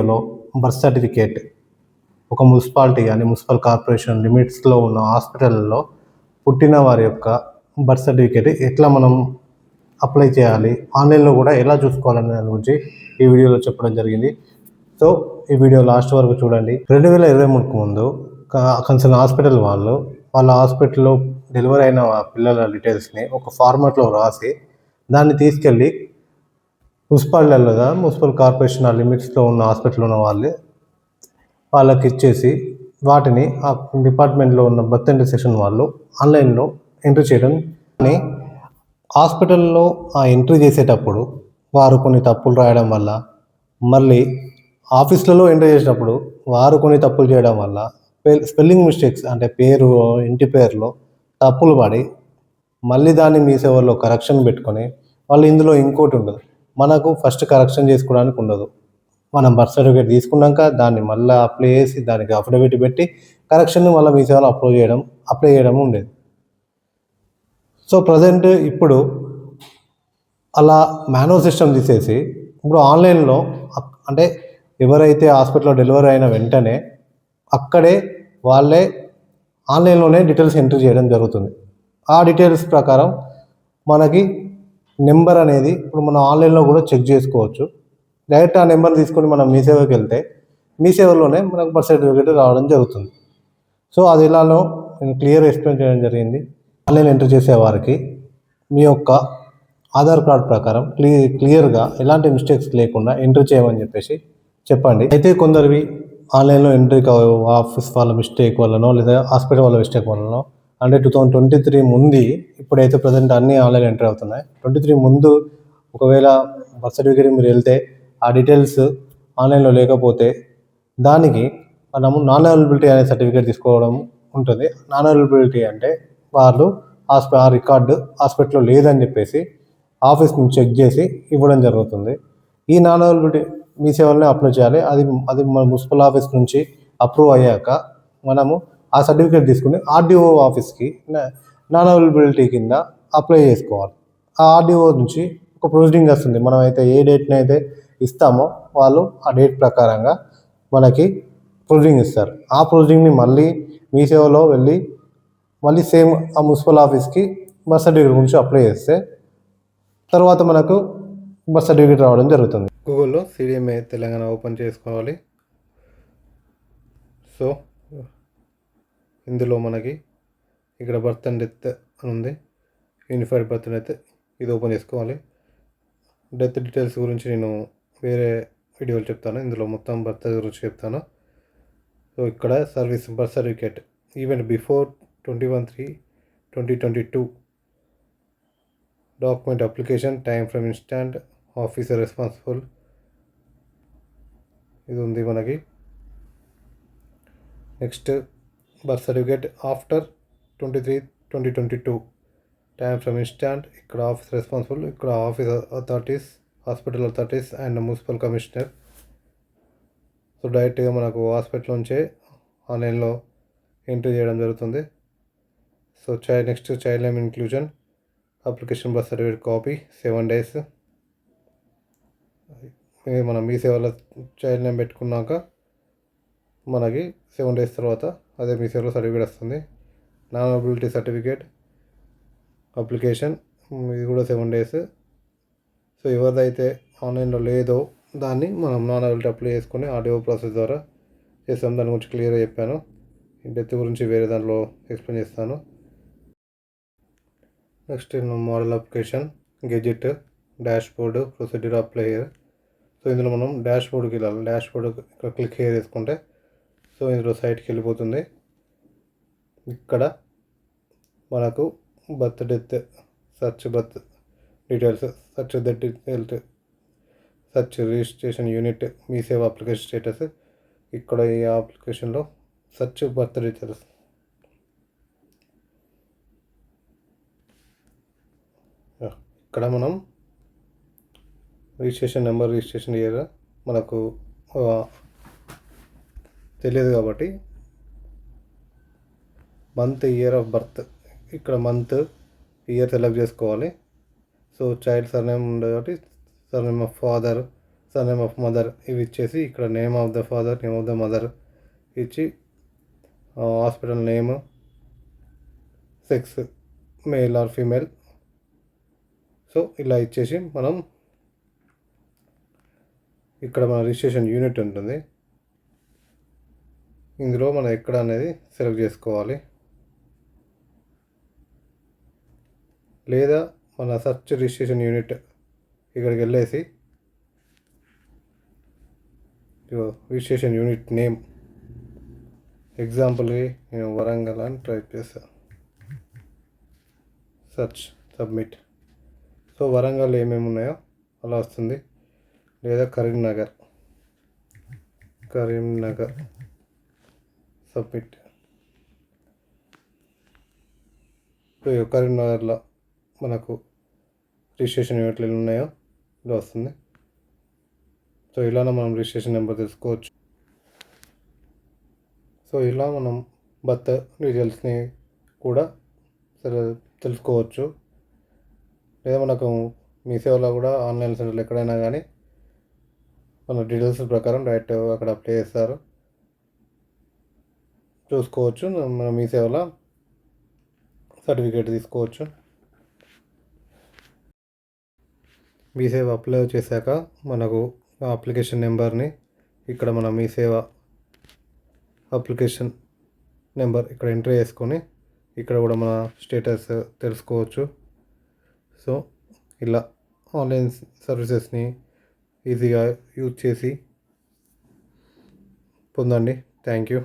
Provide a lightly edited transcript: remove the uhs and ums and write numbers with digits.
వీడియోలో birth certificate ఒక municipality కానీ మున్సిపల్ కార్పొరేషన్ లిమిట్స్లో ఉన్న హాస్పిటల్లో పుట్టిన వారి యొక్క బర్త్ సర్టిఫికేట్ ఎట్లా మనం అప్లై చేయాలి, ఆన్లైన్లో కూడా ఎలా చూసుకోవాలనే దాని గురించి ఈ వీడియోలో చెప్పడం జరిగింది. సో ఈ వీడియో లాస్ట్ వరకు చూడండి. 2023 ముందు కన్సర్న్ హాస్పిటల్ వాళ్ళ హాస్పిటల్లో డెలివరీ అయిన పిల్లల డీటెయిల్స్ని ఒక ఫార్మాట్లో రాసి దాన్ని తీసుకెళ్ళి మున్సిపల్ కార్పొరేషన్ లిమిట్స్లో ఉన్న హాస్పిటల్లో ఉన్న వాళ్ళకి ఇచ్చేసి వాటిని ఆ డిపార్ట్మెంట్లో ఉన్న బర్త్ ఎంట్రీ సెక్షన్ వాళ్ళు ఆన్లైన్లో ఎంట్రీ చేయడం. కానీ హాస్పిటల్లో ఆ ఎంట్రీ చేసేటప్పుడు వారు కొన్ని తప్పులు రాయడం వల్ల, మళ్ళీ ఆఫీసులలో ఎంట్రీ చేసేటప్పుడు వారు కొన్ని తప్పులు చేయడం వల్ల స్పెల్లింగ్ మిస్టేక్స్ అంటే ఇంటి పేరులో తప్పులు పడి మళ్ళీ దాన్ని మీ సేవల్లో కరెక్షన్ పెట్టుకొని వాళ్ళు ఇందులో ఇంకోటి ఉండదు, మనకు ఫస్ట్ కరెక్షన్ చేసుకోవడానికి ఉండదు. మనం బర్త్ సర్టిఫికేట్ తీసుకున్నాక దాన్ని మళ్ళీ అప్లై చేసి దానికి అఫిడవిట్ పెట్టి కరెక్షన్ని మళ్ళీ మీ సేవలో అప్లై చేయడం ఉండేది. సో ప్రజెంట్ ఇప్పుడు అలా మాన్యువల్ సిస్టమ్ తీసేసి ఇప్పుడు ఆన్లైన్లో అంటే ఎవరైతే హాస్పిటల్లో డెలివరీ అయిన వెంటనే అక్కడే వాళ్ళే ఆన్లైన్లోనే డీటెయిల్స్ ఎంట్రీ చేయడం జరుగుతుంది. ఆ డీటెయిల్స్ ప్రకారం మనకి నెంబర్ అనేది ఇప్పుడు మనం ఆన్లైన్లో కూడా చెక్ చేసుకోవచ్చు. డైరెక్ట్ ఆ నెంబర్ తీసుకొని మనం మీ సేవకి వెళ్తే మీ సేవలోనే మనకు బర్త్ సర్టిఫికేట్ రావడం జరుగుతుంది. సో అది ఎలానో నేను క్లియర్ ఎక్స్ప్లెయిన్ చేయడం జరిగింది. ఆన్లైన్ ఎంట్రీ చేసే వారికి మీ యొక్క ఆధార్ కార్డ్ ప్రకారం క్లియర్గా ఎలాంటి మిస్టేక్స్ లేకుండా ఎంట్రీ చేయమని చెప్పండి. అయితే కొందరివి ఆన్లైన్లో ఎంట్రీ కావు, ఆఫీస్ వాళ్ళ మిస్టేక్ వల్లనో లేదా హాస్పిటల్ వాళ్ళ మిస్టేక్ వల్లనో. అంటే 2023 ముందు ఇప్పుడైతే ప్రజెంట్ అన్నీ ఆన్లైన్ ఎంట్రీ అవుతున్నాయి. 23 ముందు ఒకవేళ బర్త్ సర్టిఫికేట్ మీరు వెళ్తే ఆ డీటెయిల్స్ ఆన్లైన్లో లేకపోతే దానికి మనము నాన్ అవైలబిలిటీ అనే సర్టిఫికేట్ తీసుకోవడం ఉంటుంది. నాన్ అవైలబిలిటీ అంటే వాళ్ళు ఆ రికార్డు హాస్పిటల్లో లేదని చెప్పేసి ఆఫీస్ నుంచి చెక్ చేసి ఇవ్వడం జరుగుతుంది. ఈ నాన్ అవైలబిలిటీ మీ సేవలోనే అప్లై చేయాలి. అది మన మున్సిపల్ ఆఫీస్ నుంచి అప్రూవ్ అయ్యాక మనము ఆ సర్టిఫికేట్ తీసుకుని ఆర్డీఓ ఆఫీస్కి నాన్ అవైలబిలిటీ కింద అప్లై చేసుకోవాలి. ఆ ఆర్డీఓ నుంచి ఒక ప్రొసీడింగ్ వస్తుంది. మనం అయితే ఏ డేట్ని అయితే ఇస్తామో వాళ్ళు ఆ డేట్ ప్రకారంగా మనకి ప్రొసీడింగ్ ఇస్తారు. ఆ ప్రొసీడింగ్ని మళ్ళీ మీ సేవలో వెళ్ళి మళ్ళీ సేమ్ ఆ మున్సిపల్ ఆఫీస్కి బర్త్ సర్టిఫికేట్ గురించి అప్లై చేస్తే తర్వాత మనకు బర్త్ సర్టిఫికేట్ రావడం జరుగుతుంది. గూగుల్లో CDMA తెలంగాణ ఓపెన్ చేసుకోవాలి. సో ఇందులో మనకి ఇక్కడ బర్త్ అండ్ డెత్ అని ఉంది. యూనిఫైడ్ బర్త్ డెత్ ఇది ఓపెన్ చేసుకోవాలి. డెత్ డీటెయిల్స్ గురించి నేను వేరే వీడియోలు చెప్తాను. ఇందులో మొత్తం బర్త్ గురించి చెప్తాను. సో ఇక్కడ birth certificate even before 21/3/2022 document application time from instant officer responsible ఇది ఉంది మనకి. Next birth certificate after 23/2022 time from instant ఇక్కడ ఆఫీస్ రెస్పాన్సిబుల్ ఇక్కడ office authorities hospital authorities and municipal commissioner. So డైరెక్ట్గా మనకు హాస్పిటల్ నుంచే ఆన్లైన్లో ఎంట్రీ చేయడం జరుగుతుంది. So next child name inclusion application birth certificate copy 7 days. మనం మీ సేవలో చైల్డ్ నేమ్ పెట్టుకున్నాక మనకి 7 days తర్వాత అదే మీ సేవలో సర్టిఫికేట్ వస్తుంది. నాన్ అవైలబిలిటీ సర్టిఫికేట్ అప్లికేషన్ ఇది కూడా 7 days. సో ఎవరిదైతే ఆన్లైన్లో లేదో దాన్ని మనం నాన్ అవైలబిలిటీ అప్లై చేసుకొని ఆర్డీఓ ప్రాసెస్ ద్వారా చేస్తాం. దాని గురించి క్లియర్గా చెప్పాను. డెత్ గురించి వేరే దాంట్లో ఎక్స్ప్లెయిన్ చేస్తాను. Next model application gazette dashboard procedure apply here. So ఇందులో మనం డాష్ బోర్డుకి వెళ్ళాలి. డాష్ బోర్డు ఇక్కడ క్లిక్ హియర్ చేసుకుంటే సో ఇందులో సైట్కి వెళ్ళిపోతుంది. ఇక్కడ మనకు birth death search birth details search registration unit Mee Seva application status. ఇక్కడ ఈ అప్లికేషన్లో సర్చ్ బర్త్ డీటెయిల్స్ ఇక్కడ మనం రిజిస్ట్రేషన్ నెంబర్ రిజిస్ట్రేషన్ ఇయర్ మనకు తెలియదు కాబట్టి మంత్ ఇయర్ ఆఫ్ బర్త్ ఇక్కడ మంత్ ఇయర్ సెలెక్ట్ చేసుకోవాలి. సో చైల్డ్ సర్నేమ్ ఉండదు కాబట్టి surname of father surname of mother ఇవి ఇచ్చేసి ఇక్కడ name of the father, name of the mother ఇచ్చి hospital name, sex male or female. So ఇలా ఇచ్చేసి మనం ఇక్కడ మన రిజిస్ట్రేషన్ యూనిట్ ఉంటుంది, ఇందులో మనం ఎక్కడ అనేది సెలెక్ట్ చేసుకోవాలి. లేదా మన సర్చ్ రిజిస్ట్రేషన్ యూనిట్ ఇక్కడికి వెళ్ళేసి రిజిస్ట్రేషన్ యూనిట్ నేమ్ ఎగ్జాంపుల్కి నేను వరంగల్ అని టైప్ చేస్తాను, సర్చ్ సబ్మిట్. సో వరంగల్ ఏమేమి ఉన్నాయో అలా వస్తుంది. లేదా కరీంనగర్ సబ్మిట్. సో కరీంనగర్లో మనకు రిజిస్ట్రేషన్ యూనిట్లు ఎన్ని ఉన్నాయో ఇలా వస్తుంది. సో ఇలానే మనం రిజిస్ట్రేషన్ నెంబర్ తెలుసుకోవచ్చు. సో ఇలా మనం బర్త్ డీటెయిల్స్ని కూడా తెలుసుకోవచ్చు. లేదా మనకు మీ సేవలో కూడా ఆన్లైన్ సెంటర్లు ఎక్కడైనా కానీ మన డీటెయిల్స్ ప్రకారం డైరెక్ట్ అక్కడ అప్లై చేస్తారు, చూసుకోవచ్చు. మనం మీ సేవలో సర్టిఫికేట్ తీసుకోవచ్చు. మీ సేవ అప్లై చేశాక మనకు అప్లికేషన్ నెంబర్ని ఇక్కడ మన మీ సేవ అప్లికేషన్ నెంబర్ ఇక్కడ ఎంటర్ చేసుకొని ఇక్కడ కూడా మన స్టేటస్ తెలుసుకోవచ్చు. సో ఇలా ఆన్లైన్ సర్వీసెస్ని ఈజీగా యూజ్ చేసి పొందండి. Thank you.